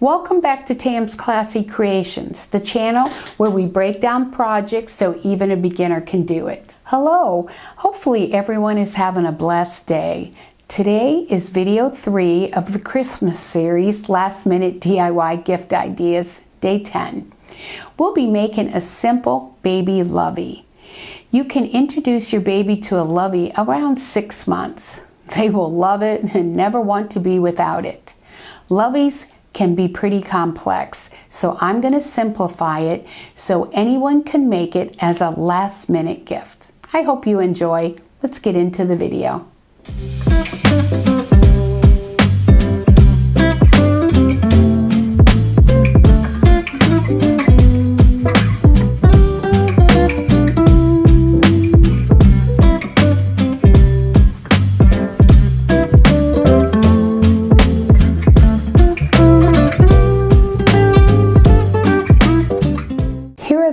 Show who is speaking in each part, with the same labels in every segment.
Speaker 1: Welcome back to Tam's Classy Creations, the channel where we break down projects so even a beginner can do it. Hello, hopefully everyone is having a blessed day. Today is video 3 of the Christmas series, Last Minute DIY Gift Ideas, Day 10. We'll be making a simple baby lovey. You can introduce your baby to a lovey around 6 months. They will love it and never want to be without it. Loveys can be pretty complex, so I'm going to simplify it so anyone can make it as a last-minute gift. I hope you enjoy. Let's get into the video.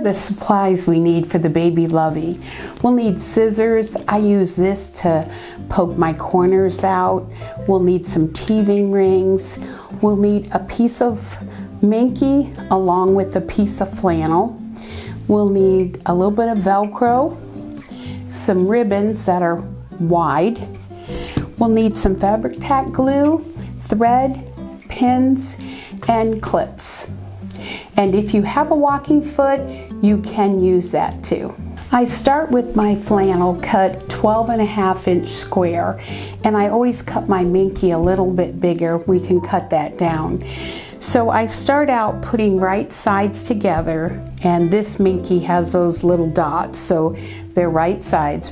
Speaker 1: The supplies we need for the baby lovey. We'll need scissors. I use this to poke my corners out. We'll need some teething rings. We'll need a piece of Minky along with a piece of flannel. We'll need a little bit of Velcro, some ribbons that are wide. We'll need some fabric tack glue, thread, pins, and clips. And if you have a walking foot, you can use that too. I start with my flannel cut 12.5-inch square, and I always cut my Minky a little bit bigger. We can cut that down. So I start out putting right sides together, and this Minky has those little dots, so they're right sides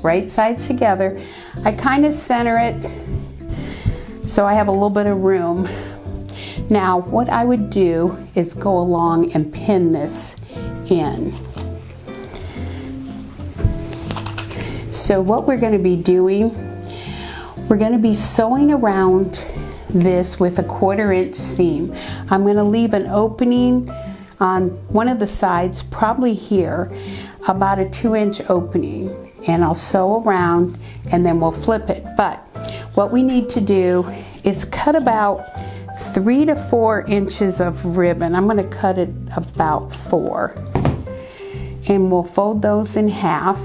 Speaker 1: together. I kind of center it so I have a little bit of room. Now, what I would do is go along and pin this in. So what we're going to be doing, we're going to be sewing around this with a 1/4-inch seam. I'm going to leave an opening on one of the sides, probably here, about a 2-inch opening. And I'll sew around and then we'll flip it. But what we need to do is cut about 3 to 4 inches of ribbon. I'm going to cut it about 4. And we'll fold those in half.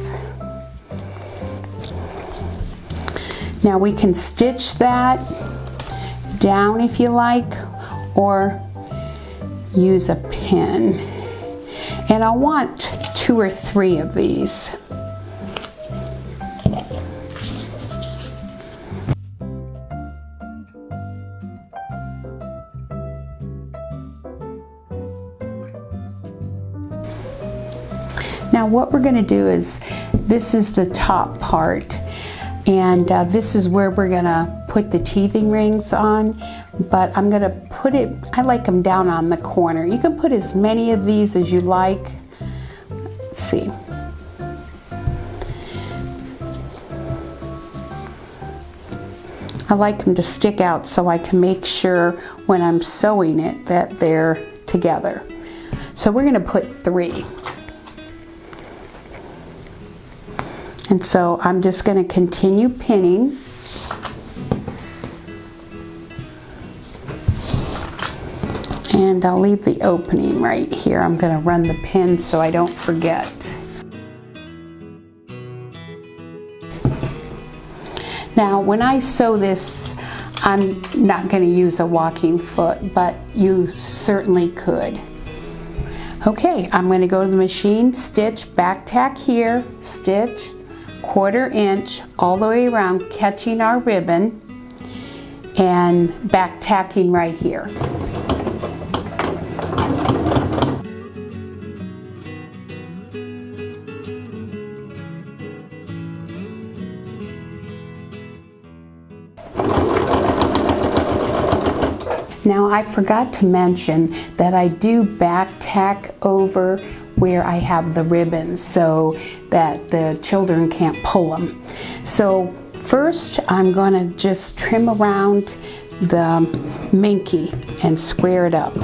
Speaker 1: Now we can stitch that down if you like, or use a pin. And I want 2 or 3 of these. Now what we're going to do is, this is the top part, and this is where we're going to put the teething rings on, but I'm going to put it, I like them down on the corner. You can put as many of these as you like. Let's see. I like them to stick out so I can make sure when I'm sewing it that they're together. So we're going to put 3. And so I'm just going to continue pinning. And I'll leave the opening right here. I'm going to run the pin so I don't forget. Now when I sew this, I'm not going to use a walking foot, but you certainly could. Okay, I'm going to go to the machine, stitch, back tack here, stitch, 1/4 inch all the way around, catching our ribbon, and back tacking right here. Now I forgot to mention that I do back tack over where I have the ribbons so that the children can't pull them. So first I'm going to just trim around the Minky and square it up.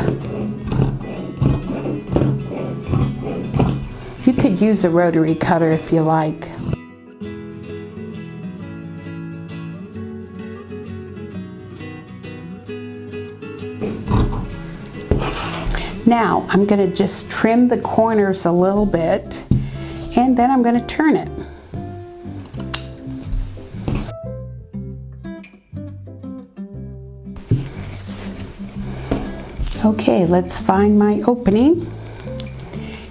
Speaker 1: You could use a rotary cutter if you like. Now I'm going to just trim the corners a little bit, and then I'm going to turn it. Okay, let's find my opening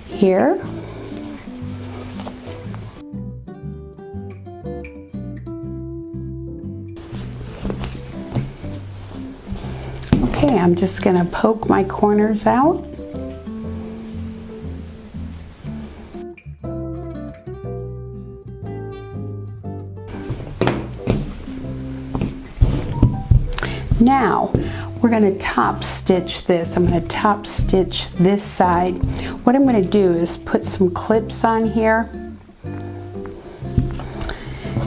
Speaker 1: here. Okay, I'm just going to poke my corners out. Now, we're going to top stitch this. I'm going to top stitch this side. What I'm going to do is put some clips on here.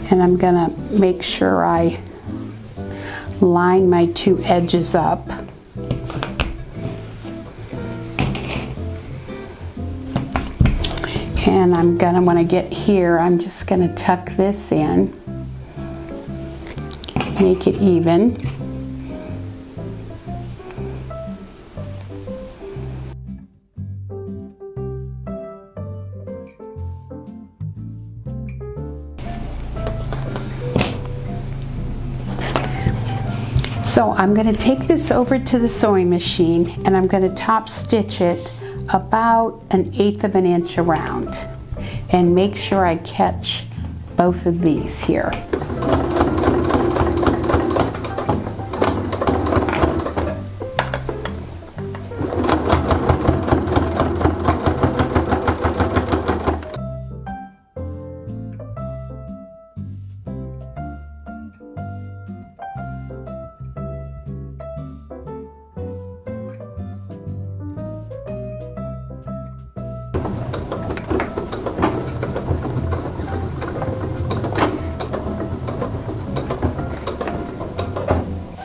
Speaker 1: And I'm going to make sure I line my two edges up. And I'm going to, when I get here, I'm just going to tuck this in, make it even. So I'm going to take this over to the sewing machine and I'm going to top stitch it about 1/8 of an inch around and make sure I catch both of these here.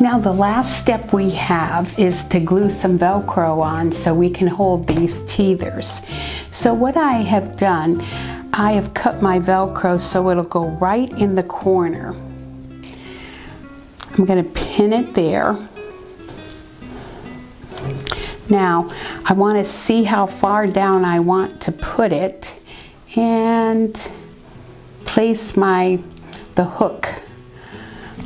Speaker 1: Now the last step we have is to glue some Velcro on so we can hold these teethers. So what I have done, I have cut my Velcro so it'll go right in the corner. I'm going to pin it there. Now I want to see how far down I want to put it and place the hook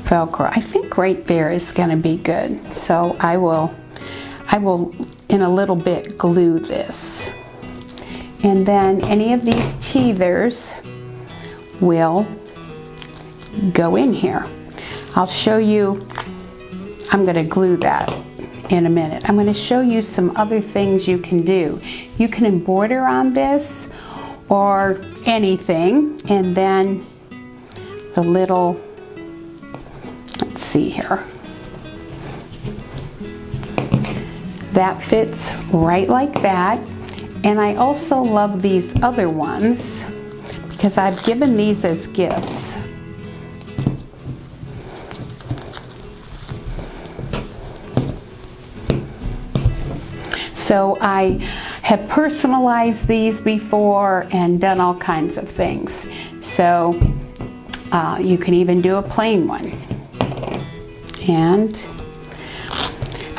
Speaker 1: Velcro. I think right there is going to be good. So I will in a little bit glue this. And then any of these teethers will go in here. I'll show you, I'm going to glue that in a minute. I'm going to show you some other things you can do. You can embroider on this or anything, and then the little, let's see here, that fits right like that. And I also love these other ones because I've given these as gifts. So I have personalized these before and done all kinds of things. So you can even do a plain one. And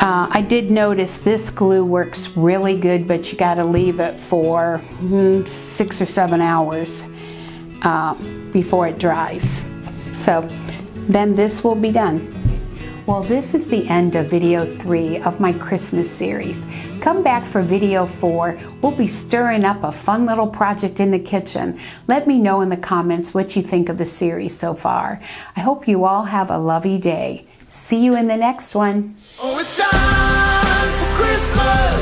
Speaker 1: I did notice this glue works really good, but you got to leave it for 6 or 7 hours before it dries. So then this will be done. Well, this is the end of video 3 of my Christmas series. Come back for video 4. We'll be stirring up a fun little project in the kitchen. Let me know in the comments what you think of the series so far. I hope you all have a lovely day. See you in the next one.
Speaker 2: Oh, it's time for Christmas.